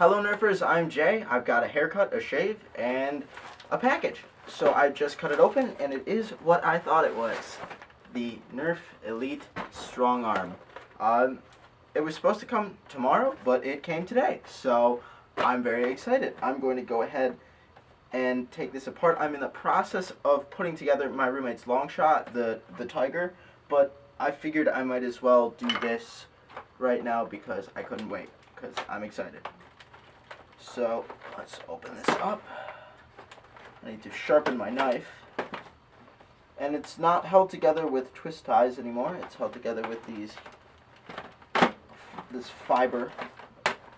Hello Nerfers, I'm Jay. I've got a haircut, a shave, and a package. So I just cut it open, and it is what I thought it was. The Nerf Elite Strongarm. It was supposed to come tomorrow, but it came today. So I'm very excited. I'm going to go ahead and take this apart. I'm in the process of putting together my roommate's long shot, the Tiger, but I figured I might as well do this right now because I couldn't wait, because I'm excited. So let's open this up. I need to sharpen my knife. And it's not held together with twist ties anymore. It's held together with this fiber,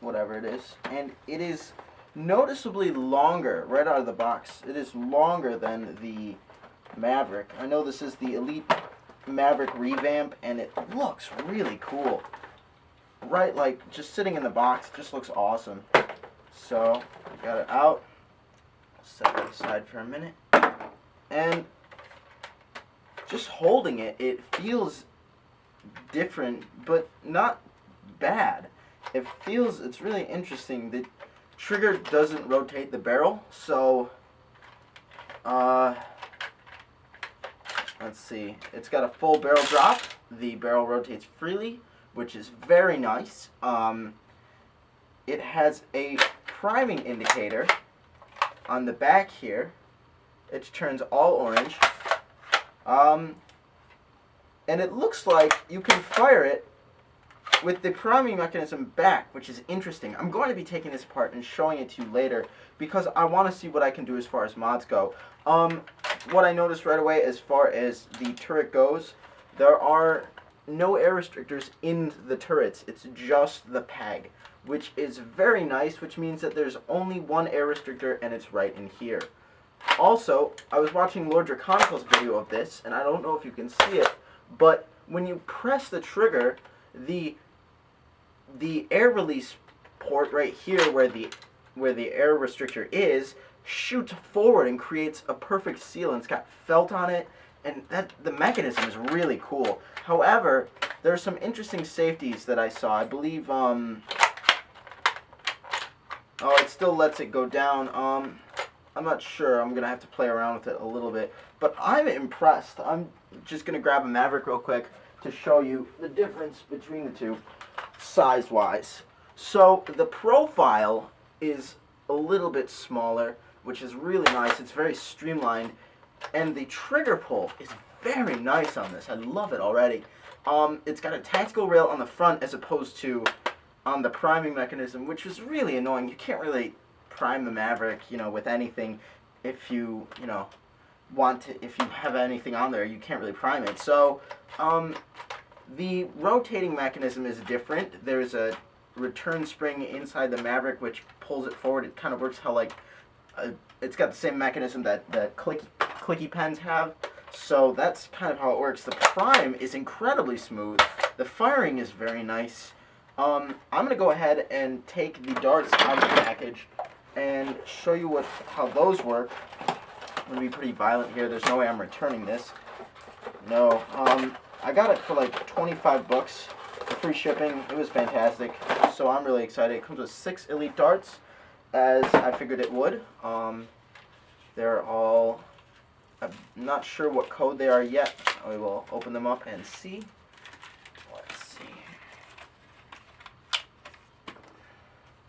whatever it is. And it is noticeably longer right out of the box. It is longer than the Maverick. I know this is the Elite Maverick revamp, and it looks really cool. Right, like just sitting in the box, just looks awesome. So I got it out. Set it aside for a minute. And just holding it, it feels different, but not bad. It's really interesting. The trigger doesn't rotate the barrel, so let's see. It's got a full barrel drop. The barrel rotates freely, which is very nice. It has a priming indicator on the back here. It turns all orange. And it looks like you can fire it with the priming mechanism back, which is interesting. I'm going to be taking this apart and showing it to you later because I want to see what I can do as far as mods go. What I noticed right away as far as the turret goes, there are no air restrictors in the turrets. It's just the peg, which is very nice, which means that there's only one air restrictor, and it's right in here. Also, I was watching Lord Draconical's video of this, and I don't know if you can see it, but when you press the trigger, the air release port right here where the air restrictor is shoots forward and creates a perfect seal, and it's got felt on it, and the mechanism is really cool. However, there are some interesting safeties that I saw. I believe it still lets it go down. I'm not sure. I'm gonna have to play around with it a little bit, but I'm impressed. I'm just gonna grab a Maverick real quick to show you the difference between the two size-wise. So the profile is a little bit smaller, which is really nice. It's very streamlined, and the trigger pull is very nice on this. I love it already. It's got a tactical rail on the front as opposed to on the priming mechanism, which is really annoying. You can't really prime the Maverick, with anything. If you have anything on there, you can't really prime it. So, the rotating mechanism is different. There's a return spring inside the Maverick which pulls it forward. It kind of works how it's got the same mechanism that the clicky pens have. So that's kind of how it works. The prime is incredibly smooth. The firing is very nice. I'm going to go ahead and take the darts out of the package and show you how those work. I'm going to be pretty violent here. There's no way I'm returning this. No. I got it for like 25 bucks, free shipping. It was fantastic. So I'm really excited. It comes with 6 Elite darts, as I figured it would. They're all... I'm not sure what code they are yet. We will open them up and see. Let's see.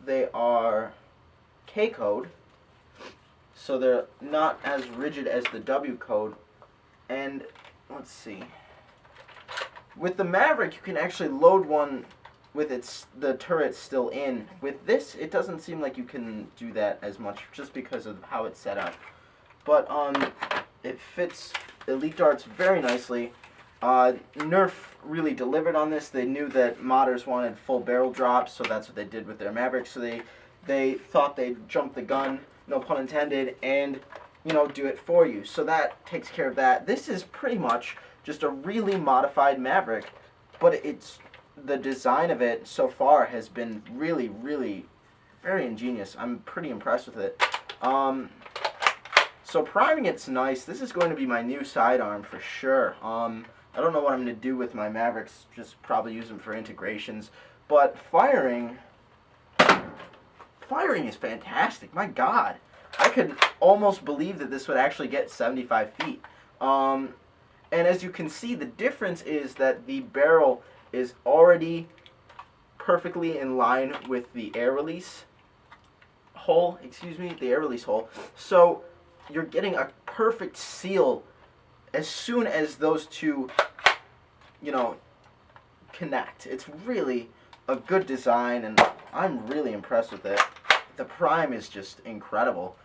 They are K code, so they're not as rigid as the W code. And let's see. With the Maverick, you can actually load one with the turret still in. With this, it doesn't seem like you can do that as much just because of how it's set up. But it fits Elite darts very nicely. Nerf really delivered on this. They knew that modders wanted full barrel drops, so that's what they did with their Maverick. So they thought they'd jump the gun, no pun intended, and do it for you. So that takes care of that. This is pretty much just a really modified Maverick, but the design of it so far has been really, really very ingenious. I'm pretty impressed with it. So priming it's nice. This is going to be my new sidearm for sure. I don't know what I'm going to do with my Mavericks, just probably use them for integrations. But firing firing is fantastic. My God. I could almost believe that this would actually get 75 feet. And as you can see, the difference is that the barrel is already perfectly in line with the air release hole. The air release hole. So you're getting a perfect seal as soon as those two, connect. It's really a good design, and I'm really impressed with it. The prime is just incredible.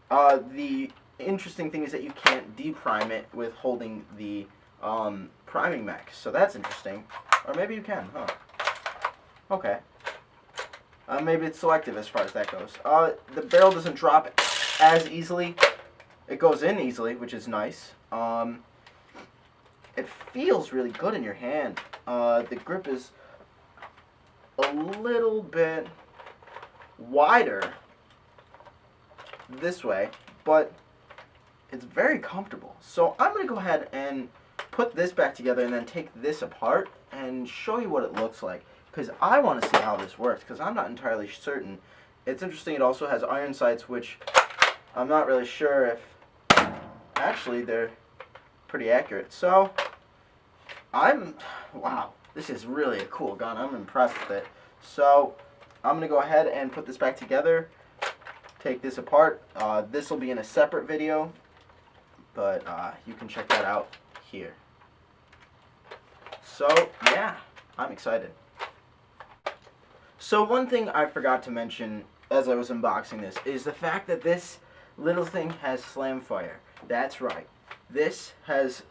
The interesting thing is that you can't deprime it with holding the priming mech, so that's interesting. Or maybe you can, huh? Okay. Maybe it's selective as far as that goes. The barrel doesn't drop as easily. It goes in easily, which is nice. It feels really good in your hand. The grip is a little bit wider this way, but it's very comfortable. So I'm going to go ahead and put this back together and then take this apart and show you what it looks like, because I want to see how this works, because I'm not entirely certain. It's interesting, it also has iron sights, which I'm not really sure if actually they're pretty accurate. So wow, this is really a cool gun. I'm impressed with it. So I'm going to go ahead and put this back together, take this apart. This will be in a separate video, but you can check that out here. So yeah, I'm excited. So one thing I forgot to mention as I was unboxing this is the fact that this little thing has Slamfire. That's right. This has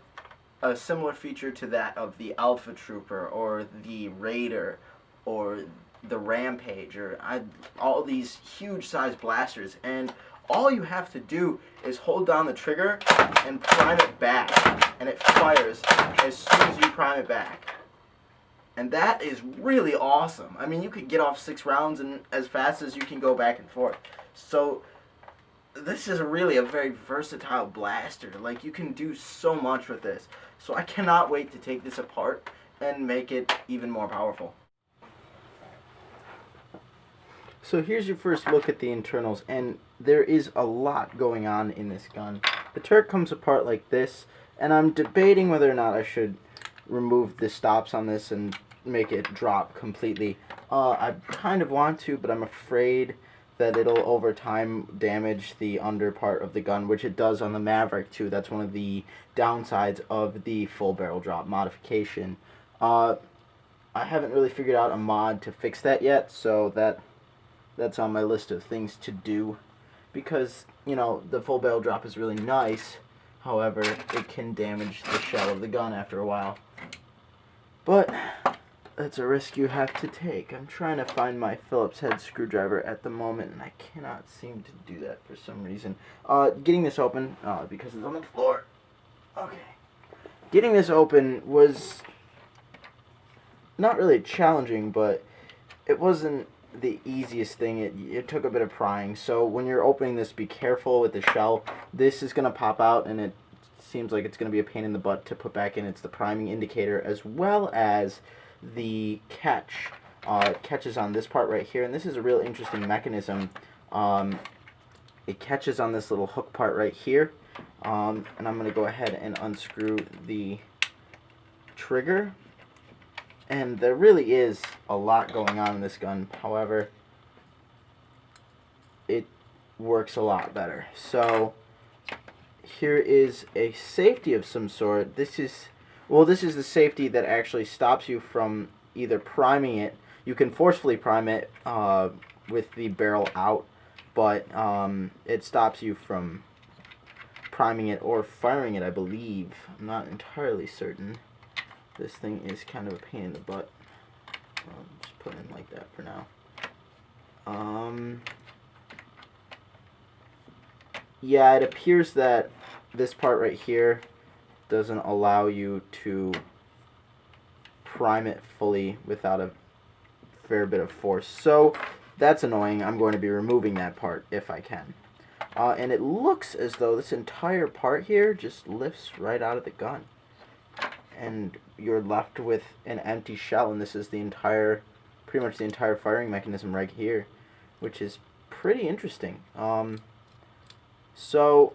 a similar feature to that of the Alpha Trooper or the Raider or the Rampage or all these huge size blasters, and all you have to do is hold down the trigger and prime it back, and it fires as soon as you prime it back. And that is really awesome. I mean, you could get off 6 rounds and as fast as you can go back and forth. So this is really a very versatile blaster. Like, you can do so much with this. So I cannot wait to take this apart and make it even more powerful. So here's your first look at the internals, and there is a lot going on in this gun. The turret comes apart like this, and I'm debating whether or not I should remove the stops on this and make it drop completely. I kind of want to, but I'm afraid that it'll over time damage the under part of the gun, which it does on the Maverick too. That's one of the downsides of the full barrel drop modification. I haven't really figured out a mod to fix that yet, so that's on my list of things to do, because the full barrel drop is really nice. However, it can damage the shell of the gun after a while. But that's a risk you have to take. I'm trying to find my Phillips head screwdriver at the moment, and I cannot seem to do that for some reason. Getting this open, because it's on the floor. Okay. Getting this open was not really challenging, but it wasn't the easiest thing. It took a bit of prying. So when you're opening this, be careful with the shell. This is going to pop out, and it seems like it's going to be a pain in the butt to put back in. It's the priming indicator, as well as the catch. It catches on this part right here, and this is a real interesting mechanism. It catches on this little hook part right here, and I'm going to go ahead and unscrew the trigger. And there really is a lot going on in this gun. However, it works a lot better. So here is a safety of some sort. This is the safety that actually stops you from either priming it. You can forcefully prime it with the barrel out, but it stops you from priming it or firing it, I believe. I'm not entirely certain. This thing is kind of a pain in the butt. I'll just put it in like that for now. Yeah, it appears that this part right here doesn't allow you to prime it fully without a fair bit of force. So that's annoying. I'm going to be removing that part if I can. And it looks as though this entire part here just lifts right out of the gun. And you're left with an empty shell, and this is pretty much the entire firing mechanism right here, which is pretty interesting. So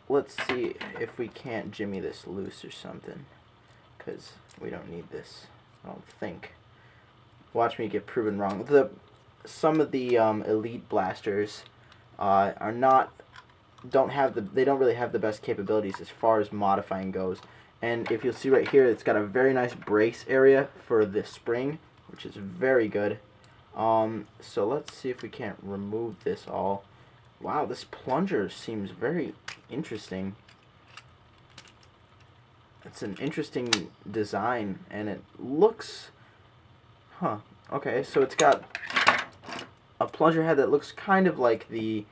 let's see if we can't jimmy this loose or something, because we don't need this, I don't think. Watch me get proven wrong. Some of the elite blasters don't really have the best capabilities as far as modifying goes. And if you'll see right here, it's got a very nice brace area for the spring, which is very good. So let's see if we can't remove this all. Wow, this plunger seems very interesting. It's an interesting design, and it looks... Huh. Okay, so it's got a plunger head that looks kind of like the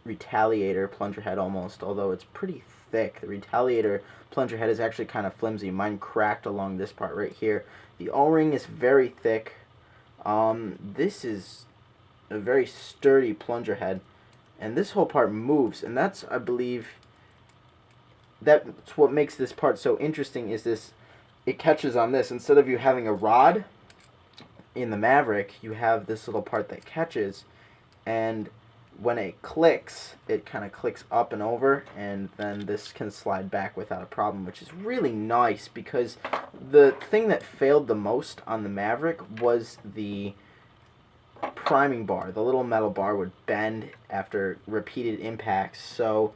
Retaliator plunger head almost, although it's pretty thick. The Retaliator plunger head is actually kind of flimsy. Mine cracked along this part right here. The O-ring is very thick. This is a very sturdy plunger head, and this whole part moves, and that's, I believe, that's what makes this part so interesting, is this, it catches on this. Instead of you having a rod in the Maverick, you have this little part that catches, and when it clicks, it kind of clicks up and over, and then this can slide back without a problem, which is really nice, because the thing that failed the most on the Maverick was the priming bar. The little metal bar would bend after repeated impacts, so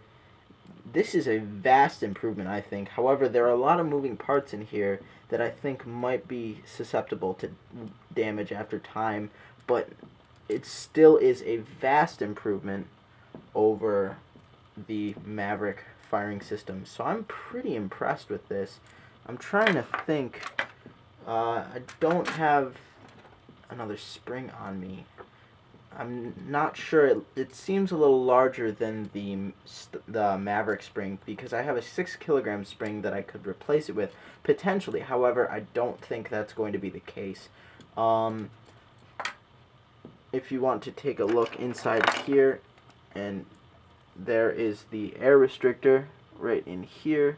this is a vast improvement, I think. However, there are a lot of moving parts in here that I think might be susceptible to damage after time, but it still is a vast improvement over the Maverick firing system. So I'm pretty impressed with this. I'm trying to think. I don't have another spring on me. I'm not sure. It seems a little larger than the Maverick spring, because I have a 6 kilogram spring that I could replace it with potentially. However, I don't think that's going to be the case. If you want to take a look inside here, and there is the air restrictor right in here,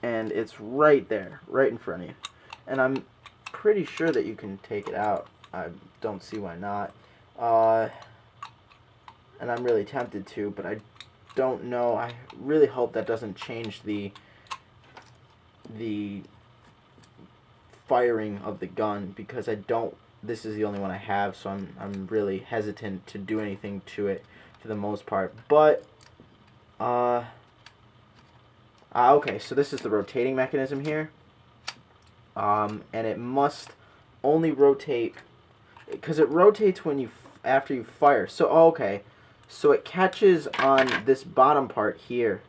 and it's right there, right in front of you. And I'm pretty sure that you can take it out. I don't see why not. And I'm really tempted to, but I don't know. I really hope that doesn't change the firing of the gun, because I don't. This is the only one I have, so I'm really hesitant to do anything to it for the most part. But okay, so this is the rotating mechanism here, and it must only rotate, because it rotates when after you fire. So okay, so it catches on this bottom part here,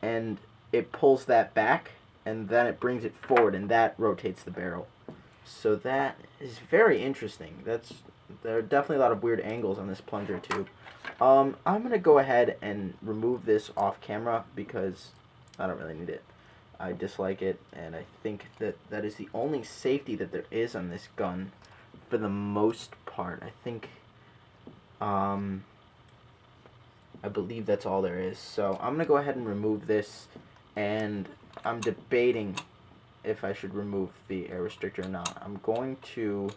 and it pulls that back, and then it brings it forward, and that rotates the barrel. So that is very interesting. There are definitely a lot of weird angles on this plunger tube. I'm gonna go ahead and remove this off camera, because I don't really need it. I dislike it, and I think that is the only safety that there is on this gun for the most part. I think I believe that's all there is. So I'm gonna go ahead and remove this, and I'm debating if I should remove the air restrictor or not. I'm going to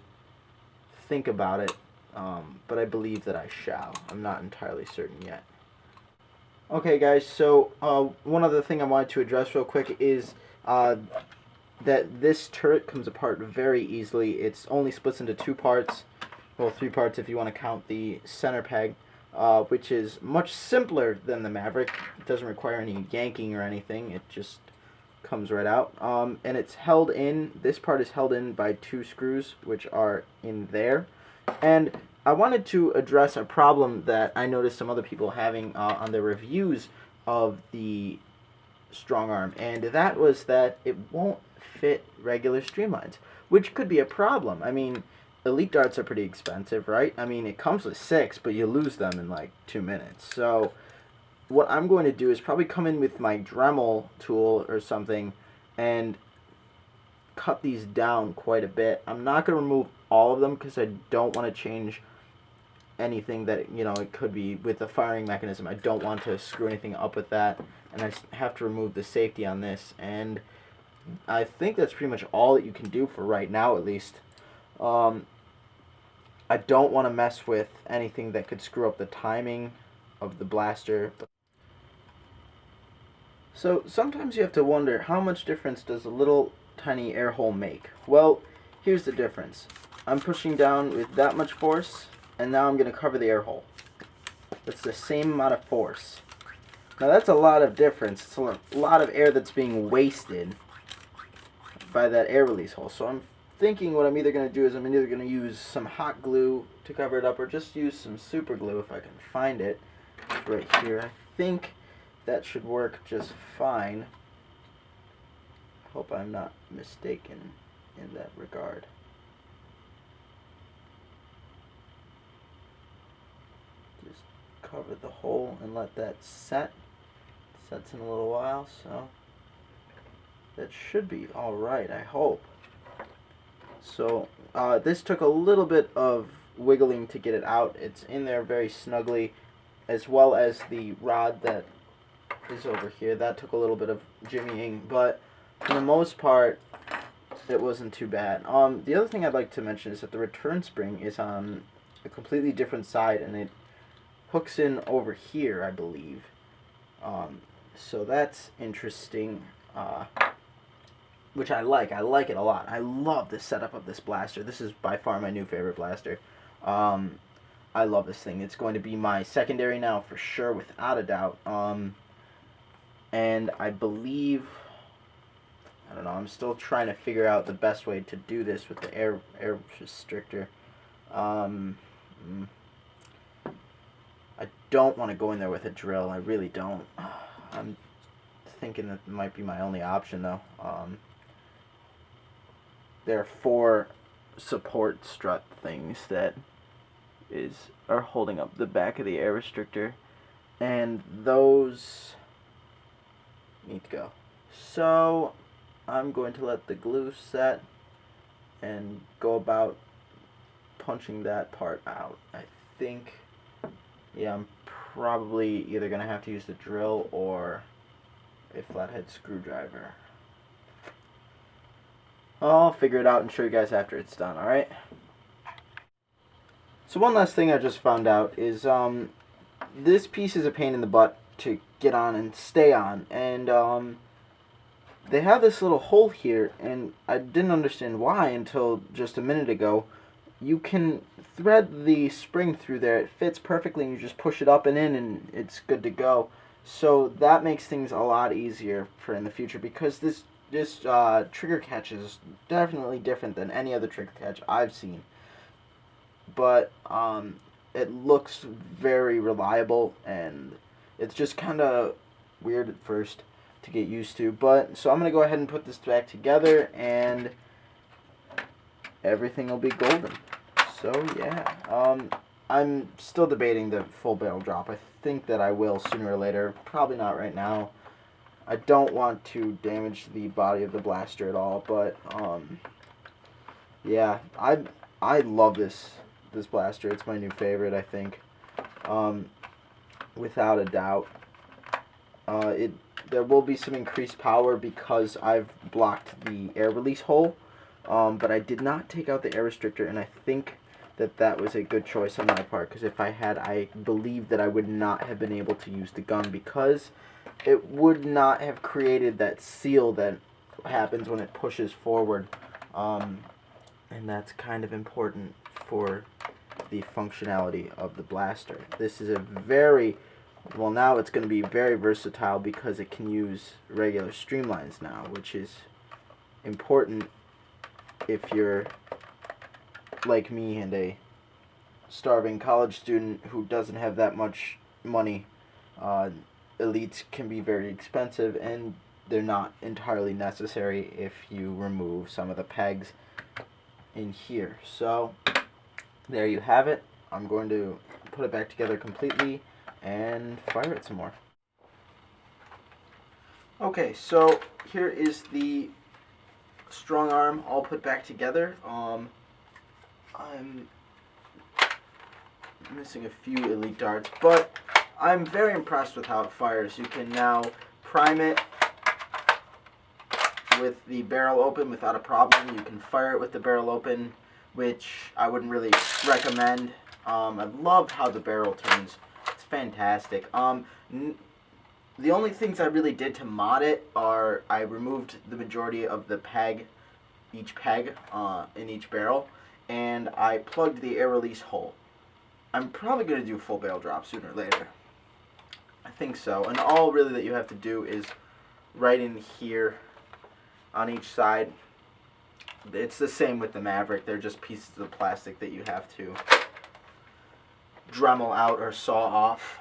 think about it, but I believe that I shall. I'm not entirely certain yet. Okay guys, so one other thing I wanted to address real quick is that this turret comes apart very easily. It's only splits into 2 parts, well 3 parts if you want to count the center peg, which is much simpler than the Maverick. It doesn't require any yanking or anything. It just comes right out, and it's held in. This part is held in by 2 screws, which are in there. And I wanted to address a problem that I noticed some other people having on their reviews of the Strongarm, and that was that it won't fit regular streamlines, which could be a problem. I mean, Elite darts are pretty expensive, right? I mean, it comes with 6, but you lose them in like 2 minutes. So what I'm going to do is probably come in with my Dremel tool or something and cut these down quite a bit. I'm not going to remove all of them, because I don't want to change anything that, you know, it could be with the firing mechanism. I don't want to screw anything up with that, and I have to remove the safety on this. And I think that's pretty much all that you can do for right now, at least. I don't want to mess with anything that could screw up the timing of the blaster. So sometimes you have to wonder, how much difference does a little tiny air hole make? Well, here's the difference. I'm pushing down with that much force, and now I'm going to cover the air hole. That's the same amount of force. Now that's a lot of difference. It's a lot of air that's being wasted by that air release hole. So I'm thinking what I'm either going to do is I'm either going to use some hot glue to cover it up, or just use some super glue if I can find it. It's right here. I think that should work just fine. Hope I'm not mistaken in that regard. Just cover the hole and let that set. Sets in a little while, so that should be alright, I hope. So this took a little bit of wiggling to get it out. It's in there very snugly, as well as the rod that is over here. That took a little bit of jimmying, but for the most part, it wasn't too bad. The other thing I'd like to mention is that the return spring is on a completely different side, and it hooks in over here, I believe. So that's interesting, which I like. I like it a lot. I love the setup of this blaster. This is by far my new favorite blaster. I love this thing. It's going to be my secondary now for sure, without a doubt. And I believe, I don't know, I'm still trying to figure out the best way to do this with the air restrictor. I don't want to go in there with a drill. I really don't. I'm thinking that might be my only option, though. There are 4 support strut things that are holding up the back of the air restrictor, and those need to go. So I'm going to let the glue set and go about punching that part out. I think, yeah, I'm probably either going to have to use the drill or a flathead screwdriver. I'll figure it out and show you guys after it's done, alright? So one last thing I just found out is this piece is a pain in the butt to get on and stay on, and they have this little hole here, and I didn't understand why until just a minute ago. You can thread the spring through there. It fits perfectly, and you just push it up and in, and it's good to go. So that makes things a lot easier for in the future, because this trigger catch is definitely different than any other trigger catch I've seen. But it looks very reliable, and it's just kind of weird at first to get used to. But so I'm going to go ahead and put this back together, and everything will be golden. So yeah, I'm still debating the full barrel drop. I think that I will sooner or later. Probably not right now. I don't want to damage the body of the blaster at all, but yeah, I love this blaster. It's my new favorite, I think, without a doubt. There will be some increased power because I've blocked the air release hole, but I did not take out the air restrictor, and I think that was a good choice on my part, because if I had, I believe that I would not have been able to use the gun, because it would not have created that seal that happens when it pushes forward, and that's kind of important for the functionality of the blaster. This is a very, well, now it's going to be very versatile because it can use regular streamlines now, which is important if you're like me and a starving college student who doesn't have that much money. Elites can be very expensive, and they're not entirely necessary if you remove some of the pegs in here. So there you have it. I'm going to put it back together completely and fire it some more. Okay, so here is the strong arm all put back together. I'm missing a few Elite darts, but I'm very impressed with how it fires. You can now prime it with the barrel open without a problem. You can fire it with the barrel open which I wouldn't really recommend. I love how the barrel turns. It's fantastic. The only things I really did to mod it are I removed the majority of the peg, each peg in each barrel, and I plugged the air release hole. I'm probably going to do full barrel drop sooner or later. I think so. And all really that you have to do is right in here on each side. It's the same with the Maverick. They're just pieces of plastic that you have to Dremel out or saw off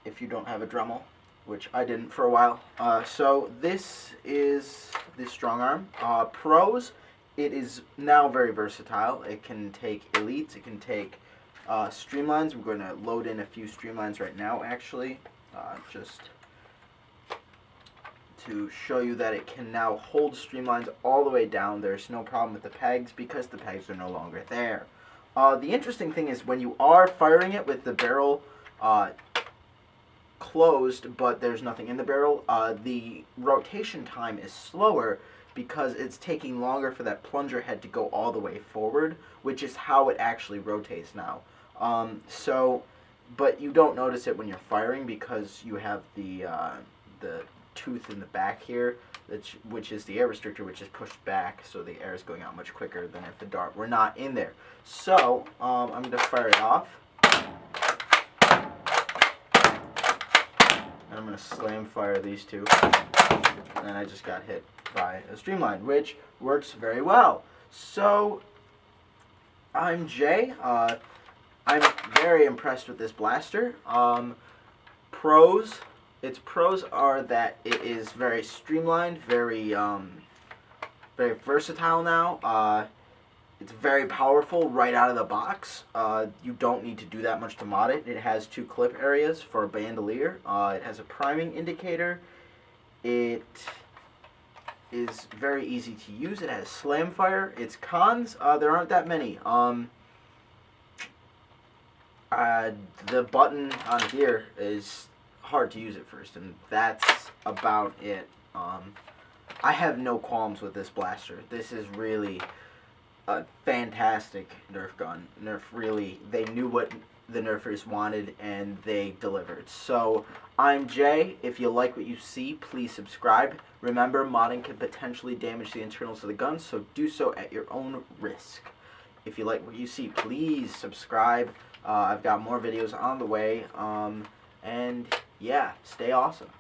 if you don't have a Dremel, which I didn't for a while. So this is the Strongarm. Pros, it is now very versatile. It can take Elites, it can take Streamlines. We're going to load in a few Streamlines right now, actually, just to show you that it can now hold Streamlines all the way down. There's no problem with the pegs because the pegs are no longer there. The interesting thing is when you are firing it with the barrel closed, but there's nothing in the barrel, the rotation time is slower because it's taking longer for that plunger head to go all the way forward, which is how it actually rotates now. But you don't notice it when you're firing because you have the tooth in the back here, which is the air restrictor, which is pushed back, so the air is going out much quicker than if the dart were not in there. So I'm going to fire it off, and I'm going to slam fire these two, and I just got hit by a Streamline, which works very well. So I'm Jay. I'm very impressed with this blaster. Its pros are that it is very streamlined, very versatile now. It's very powerful right out of the box. You don't need to do that much to mod it. It has 2 clip areas for a bandolier. It has a priming indicator. It is very easy to use. It has Slamfire. Its cons, there aren't that many. The button on here is hard to use at first, and that's about it. I have no qualms with this blaster. This is really a fantastic Nerf gun. Nerf really, they knew what the Nerfers wanted, and they delivered. So, I'm Jay. If you like what you see, please subscribe. Remember, modding can potentially damage the internals of the gun, so do so at your own risk. If you like what you see, please subscribe. I've got more videos on the way, and yeah, stay awesome.